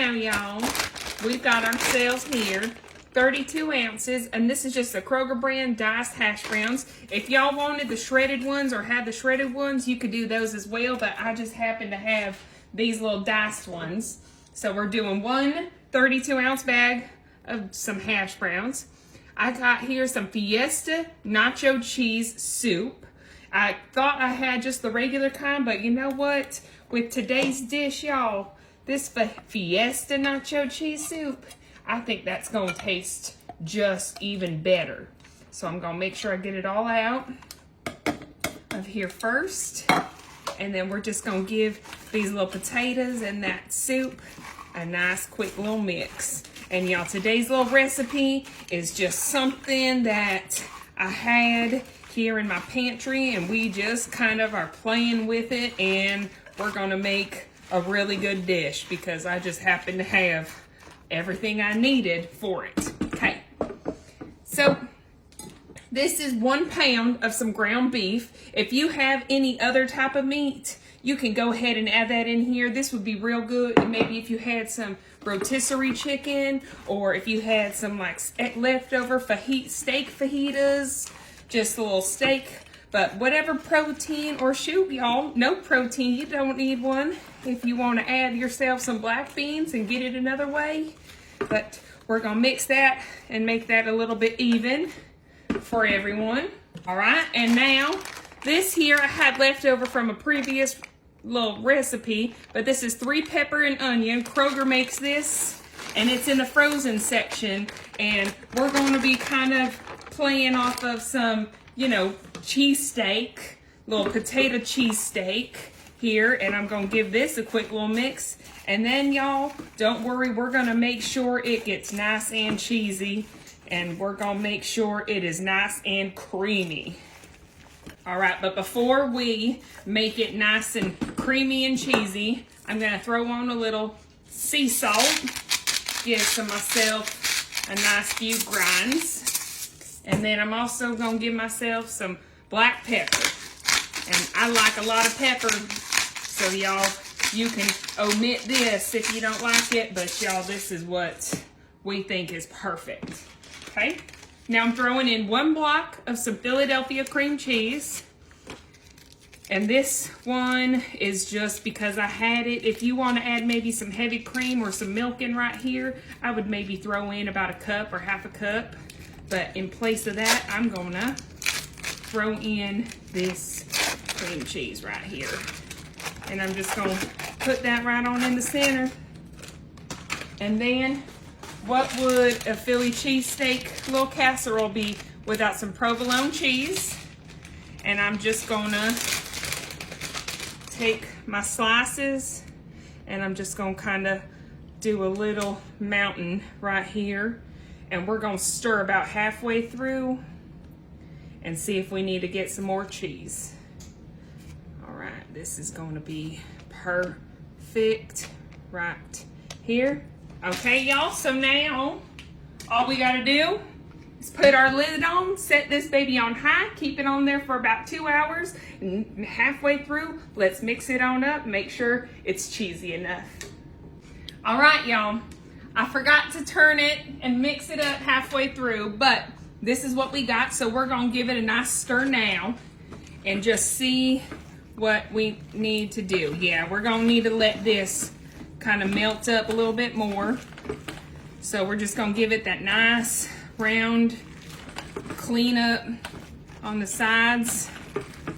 now, y'all, we've got ourselves here 32 ounces, and this is just a Kroger brand diced hash browns. If y'all wanted the shredded ones or had the shredded ones, you could do those as well, but I just happen to have these little diced ones. So we're doing one 32-ounce bag of some hash browns. I got here some Fiesta nacho cheese soup. I thought I had just the regular kind, but you know what? With today's dish, y'all, this Fiesta nacho cheese soup, I think that's gonna taste just even better. So I'm gonna make sure I get it all out of here first. And then we're just gonna give these little potatoes and that soup a nice quick little mix. And y'all, today's little recipe is just something that I had here in my pantry, and we just kind of are playing with it, and we're gonna make a really good dish because I just happen to have everything I needed for it. Okay, so this is 1 pound of some ground beef. If you have any other type of meat, you can go ahead and add that in here. This would be real good. And maybe if you had some rotisserie chicken, or if you had some like leftover steak fajitas, just a little steak. But whatever protein, or shoot, y'all, no protein, you don't need one. If you want to add yourself some black beans and get it another way. But we're gonna mix that and make that a little bit even for everyone. All right, and now this here I had left over from a previous little recipe, but this is 3 pepper and onion. Kroger makes this, and it's in the frozen section, and we're going to be kind of playing off of some, you know, cheesesteak, little potato cheesesteak here, and I'm going to give this a quick little mix. And then, y'all, don't worry, we're going to make sure it gets nice and cheesy, and we're going to make sure it is nice and creamy. All right, but before we make it nice and creamy and cheesy, I'm gonna throw on a little sea salt, give myself a nice few grinds. And then I'm also gonna give myself some black pepper. And I like a lot of pepper, so y'all, you can omit this if you don't like it, but y'all, this is what we think is perfect, okay? Now I'm throwing in 1 block of some Philadelphia cream cheese. And this one is just because I had it. If you want to add maybe some heavy cream or some milk in right here, I would maybe throw in about 1 cup or half a cup. But in place of that, I'm gonna throw in this cream cheese right here. And I'm just gonna put that right on in the center. And then, what would a Philly cheesesteak little casserole be without some provolone cheese? And I'm just gonna take my slices, and I'm just gonna kind of do a little mountain right here, and we're gonna stir about halfway through and see if we need to get some more cheese. All right, this is gonna be perfect right here. Okay, y'all, so now all we gotta do is put our lid on, set this baby on high, keep it on there for about 2 hours, and halfway through, let's mix it on up, make sure it's cheesy enough. All right, y'all, I forgot to turn it and mix it up halfway through, but this is what we got, so we're gonna give it a nice stir now and just see what we need to do. Yeah, we're gonna need to let this kind of melt up a little bit more. So we're just gonna give it that nice round clean up on the sides.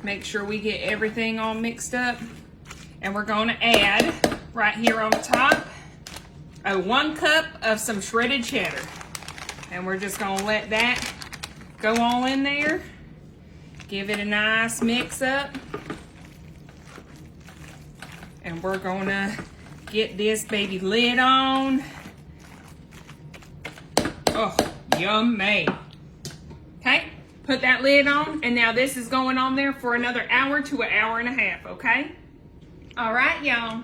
Make sure we get everything all mixed up. And we're gonna add right here on the top 1 cup of some shredded cheddar. And we're just gonna let that go all in there. Give it a nice mix up. And we're gonna get this baby lid on. Oh, yummy. Okay, put that lid on, and now this is going on there for another hour to 1.5 hours, okay? All right, y'all.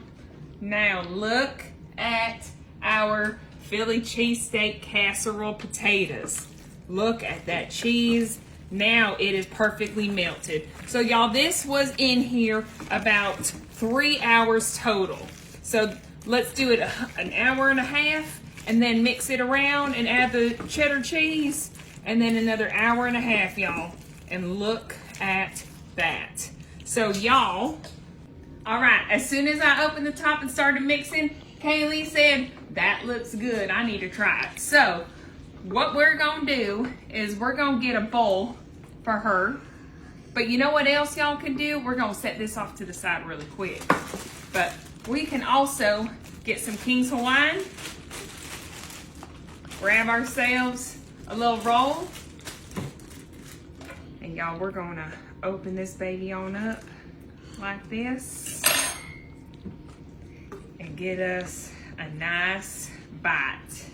Now look at our Philly cheesesteak casserole potatoes. Look at that cheese. Now it is perfectly melted. So y'all, this was in here about 3 hours total. So Let's do it an hour and a half and then mix it around and add the cheddar cheese and then another hour and a half, y'all. And look at that. So y'all, all right, as soon as I opened the top and started mixing, Kaylee said, that looks good, I need to try it. So what we're gonna do is we're gonna get a bowl for her. But you know what else y'all can do? We're gonna set this off to the side really quick. But we can also get some King's Hawaiian, grab ourselves a little roll, and y'all, we're gonna open this baby on up like this and get us a nice bite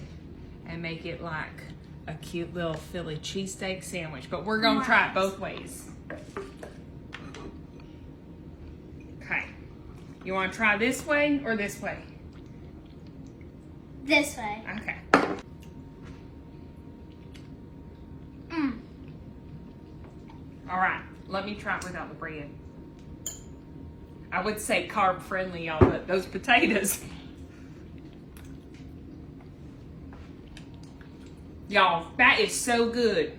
and make it like a cute little Philly cheesesteak sandwich. But we're gonna try it both ways. Okay, you wanna try this way or this way? This way. Okay. All right, let me try it without the bread. I would say carb friendly, y'all, but those potatoes. Y'all, that is so good.